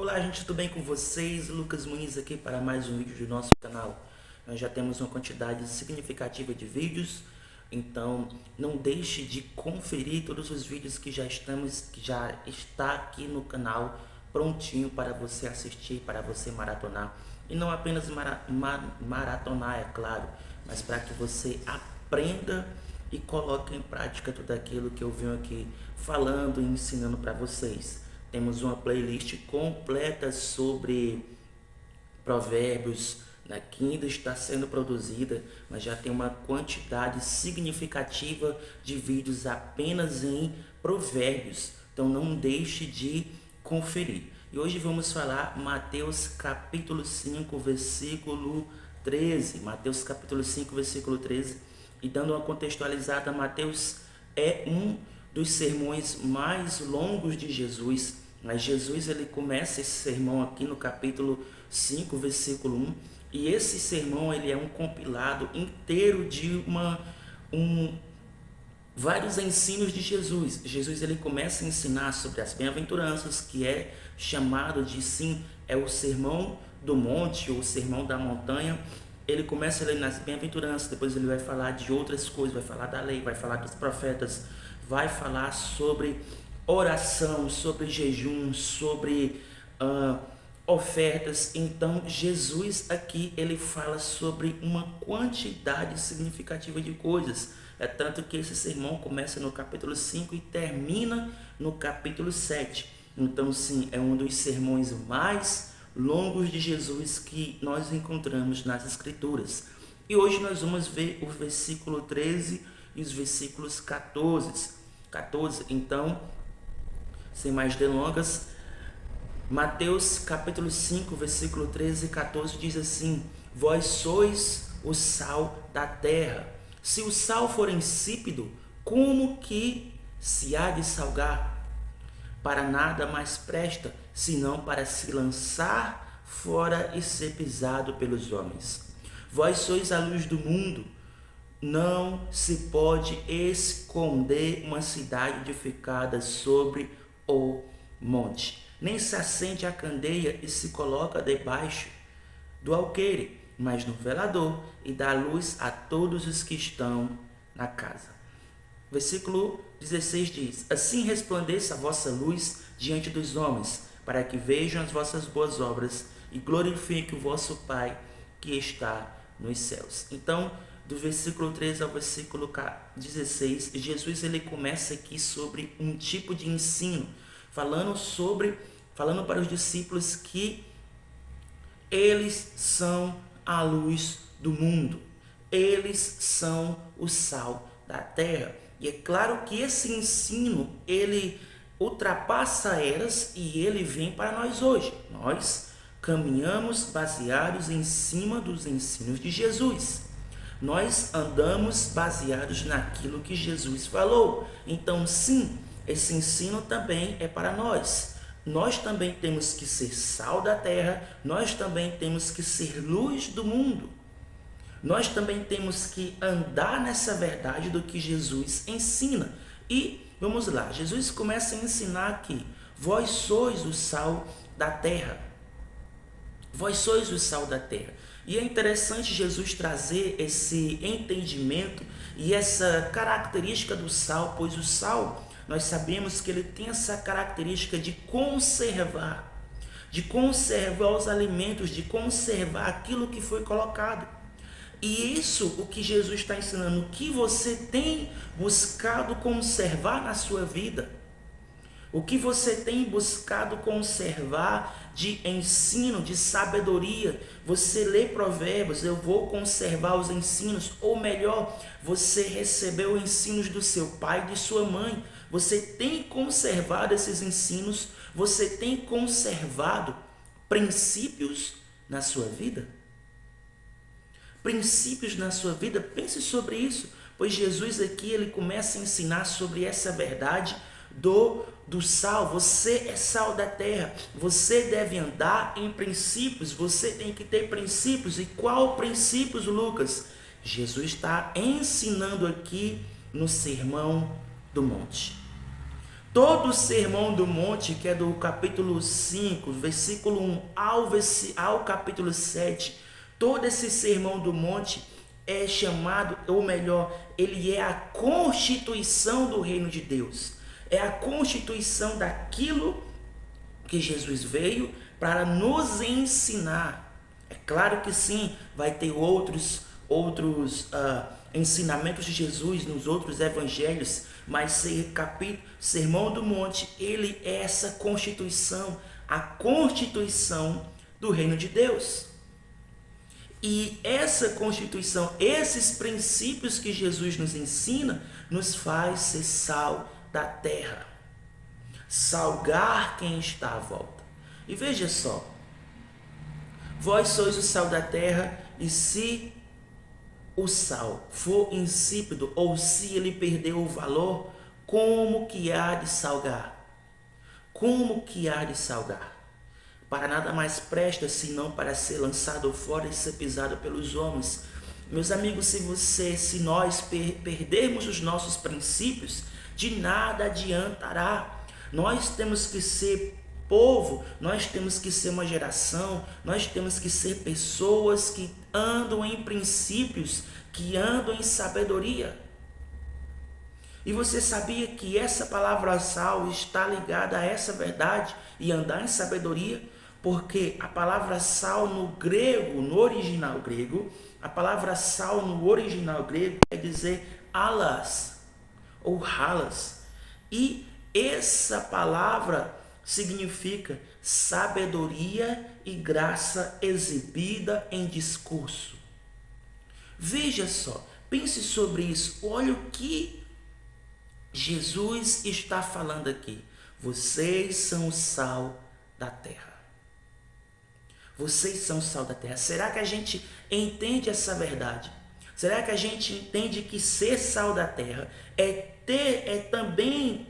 Olá, gente, tudo bem com vocês? Lucas Muniz aqui para mais um vídeo do nosso canal. Nós já temos uma quantidade significativa de vídeos, então não deixe de conferir todos os vídeos que já está aqui no canal prontinho para você assistir, para você maratonar. E não apenas maratonar, é claro, mas para que você aprenda e coloque em prática tudo aquilo que eu venho aqui falando e ensinando para vocês. Temos uma playlist completa sobre provérbios, né, que ainda está sendo produzida, mas já tem uma quantidade significativa de vídeos apenas em provérbios. Então não deixe de conferir. E hoje vamos falar Mateus capítulo 5, versículo 13. Mateus capítulo 5, versículo 13. E dando uma contextualizada, Mateus é um dos sermões mais longos de Jesus. Mas Jesus ele começa esse sermão aqui no capítulo 5, versículo 1. E esse sermão ele é um compilado inteiro de vários ensinos de Jesus. Jesus ele começa a ensinar sobre as bem-aventuranças, que é chamado de é o sermão do monte ou o sermão da montanha. Ele começa ali nas bem-aventuranças, depois ele vai falar de outras coisas, vai falar da lei, vai falar dos profetas, vai falar sobre oração, sobre jejum, sobre ofertas. Então Jesus aqui ele fala sobre uma quantidade significativa de coisas. É tanto que esse sermão começa no capítulo 5 e termina no capítulo 7. Então sim, é um dos sermões mais longos de Jesus que nós encontramos nas Escrituras. E hoje nós vamos ver o versículo 13 e os versículos 14. Então, sem mais delongas, Mateus capítulo 5, versículo 13 e 14 diz assim: Vós sois o sal da terra. Se o sal for insípido, como que se há de salgar? Para nada mais presta, senão para se lançar fora e ser pisado pelos homens. Vós sois a luz do mundo. Não se pode esconder uma cidade edificada sobre o monte. Nem se acende a candeia e se coloca debaixo do alqueire, mas no velador, e dá luz a todos os que estão na casa. Versículo 16 diz: Assim resplandeça a vossa luz diante dos homens, para que vejam as vossas boas obras e glorifiquem o vosso Pai que está nos céus. Então, do versículo 13 ao versículo 16, Jesus ele começa aqui sobre um tipo de ensino, falando para os discípulos que eles são a luz do mundo, eles são o sal da terra. E é claro que esse ensino, ele ultrapassa eras e ele vem para nós hoje. Nós caminhamos baseados em cima dos ensinos de Jesus. Nós andamos baseados naquilo que Jesus falou. Então, sim, esse ensino também é para nós. Nós também temos que ser sal da terra, nós também temos que ser luz do mundo. Nós também temos que andar nessa verdade do que Jesus ensina. E vamos lá, Jesus começa a ensinar aqui: vós sois o sal da terra. Vós sois o sal da terra. E é interessante Jesus trazer esse entendimento e essa característica do sal, pois o sal, nós sabemos que ele tem essa característica de conservar os alimentos, de conservar aquilo que foi colocado. E isso, o que Jesus está ensinando, o que você tem buscado conservar na sua vida, o que você tem buscado conservar de ensino, de sabedoria. Você lê provérbios, eu vou conservar os ensinos, ou melhor, você recebeu ensinos do seu pai e de sua mãe. Você tem conservado esses ensinos, você tem conservado princípios na sua vida? Princípios na sua vida, pense sobre isso, pois Jesus aqui ele começa a ensinar sobre essa verdade do sal. Você é sal da terra, você deve andar em princípios, você tem que ter princípios. E qual princípios, Lucas? Jesus está ensinando aqui no Sermão do Monte. Todo o Sermão do Monte, que é do capítulo 5, versículo 1 ao capítulo 7, todo esse Sermão do Monte é chamado, ou melhor, ele é a constituição do reino de Deus. É a constituição daquilo que Jesus veio para nos ensinar. É claro que sim, vai ter outros ensinamentos de Jesus nos outros evangelhos, mas Sermão do Monte, ele é essa constituição, a constituição do reino de Deus. E essa constituição, esses princípios que Jesus nos ensina, nos faz ser sal da terra, salgar quem está à volta. E veja só, vós sois o sal da terra, e se o sal for insípido, ou se ele perdeu o valor, como que há de salgar? Como que há de salgar? Para nada mais presta senão para ser lançado fora e ser pisado pelos homens. Meus amigos, se nós perdermos os nossos princípios, de nada adiantará. Nós temos que ser povo, nós temos que ser uma geração, nós temos que ser pessoas que andam em princípios, que andam em sabedoria. E você sabia que essa palavra sal está ligada a essa verdade e andar em sabedoria? Porque a palavra sal no grego, no original grego, a palavra sal no original grego quer dizer alas ou halas. E essa palavra significa sabedoria e graça exibida em discurso. Veja só, pense sobre isso. Olha o que Jesus está falando aqui. Vocês são o sal da terra. Vocês são o sal da terra. Será que a gente entende essa verdade? Será que a gente entende que ser sal da terra é também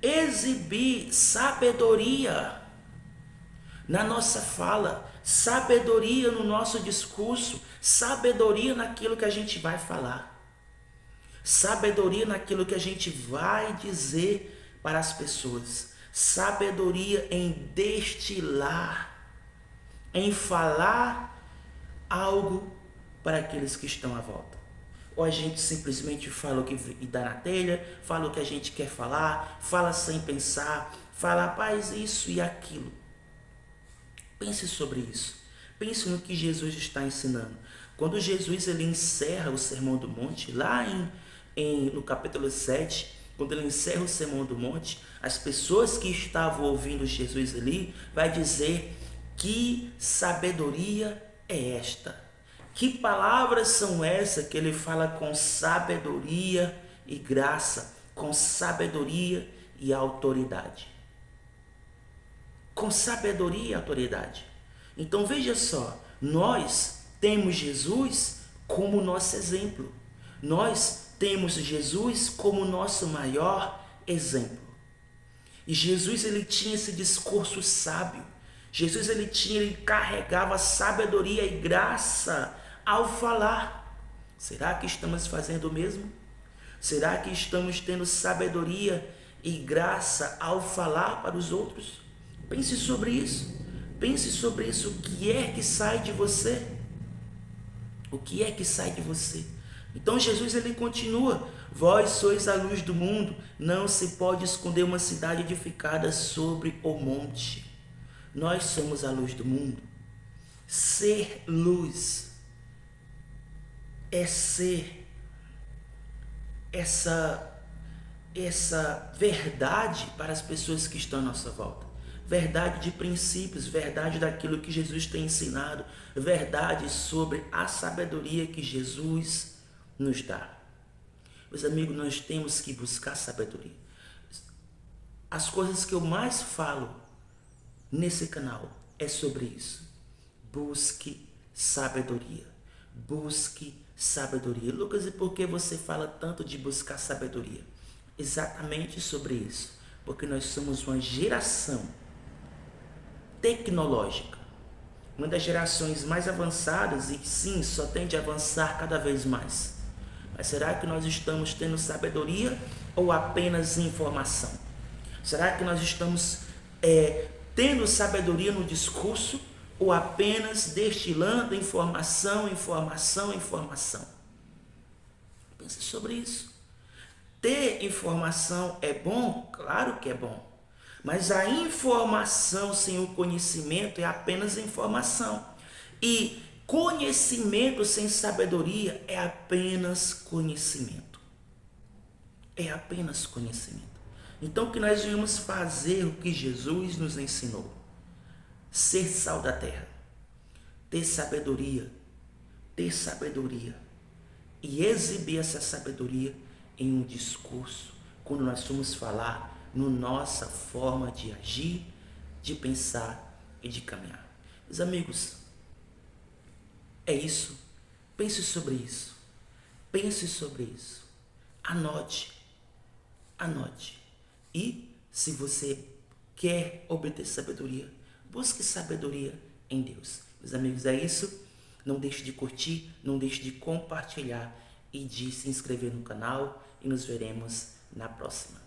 exibir sabedoria na nossa fala, sabedoria no nosso discurso, sabedoria naquilo que a gente vai falar, sabedoria naquilo que a gente vai dizer para as pessoas, sabedoria em destilar, em falar algo para aqueles que estão à volta. Ou a gente simplesmente fala o que dá na telha, fala o que a gente quer falar, fala sem pensar, fala, rapaz, isso e aquilo. Pense sobre isso. Pense no que Jesus está ensinando. Quando Jesus ele encerra o Sermão do Monte, lá no capítulo 7, quando ele encerra o Sermão do Monte, as pessoas que estavam ouvindo Jesus ali, vai dizer, que sabedoria é esta? Que palavras são essas que ele fala com sabedoria e graça, com sabedoria e autoridade? Com sabedoria e autoridade. Então veja só, nós temos Jesus como nosso exemplo. Nós temos Jesus como nosso maior exemplo. E Jesus ele tinha esse discurso sábio. Jesus ele carregava sabedoria e graça ao falar. Será que estamos fazendo o mesmo? Será que estamos tendo sabedoria e graça ao falar para os outros? Pense sobre isso. Pense sobre isso. O que é que sai de você? O que é que sai de você? Então Jesus ele continua. Vós sois a luz do mundo. Não se pode esconder uma cidade edificada sobre o monte. Nós somos a luz do mundo. Ser luz é ser essa verdade para as pessoas que estão à nossa volta. Verdade de princípios, verdade daquilo que Jesus tem ensinado, verdade sobre a sabedoria que Jesus nos dá. Meus amigos, nós temos que buscar sabedoria. As coisas que eu mais falo nesse canal é sobre isso. Busque sabedoria. Busque sabedoria. Lucas, e por que você fala tanto de buscar sabedoria? Exatamente sobre isso. Porque nós somos uma geração tecnológica. Uma das gerações mais avançadas e sim, só tende a avançar cada vez mais. Mas será que nós estamos tendo sabedoria ou apenas informação? Será que nós estamos tendo sabedoria no discurso ou apenas destilando informação? Pense sobre isso. Ter informação é bom? Claro que é bom. Mas a informação sem o conhecimento é apenas informação. E conhecimento sem sabedoria é apenas conhecimento. É apenas conhecimento. Então, o que nós devemos fazer, o que Jesus nos ensinou? Ser sal da terra. Ter sabedoria. E exibir essa sabedoria em um discurso, quando nós formos falar na nossa forma de agir, de pensar e de caminhar. Meus amigos, é isso. Pense sobre isso. Anote. E se você quer obter sabedoria, busque sabedoria em Deus. Meus amigos, é isso. Não deixe de curtir, não deixe de compartilhar e de se inscrever no canal. E nos veremos na próxima.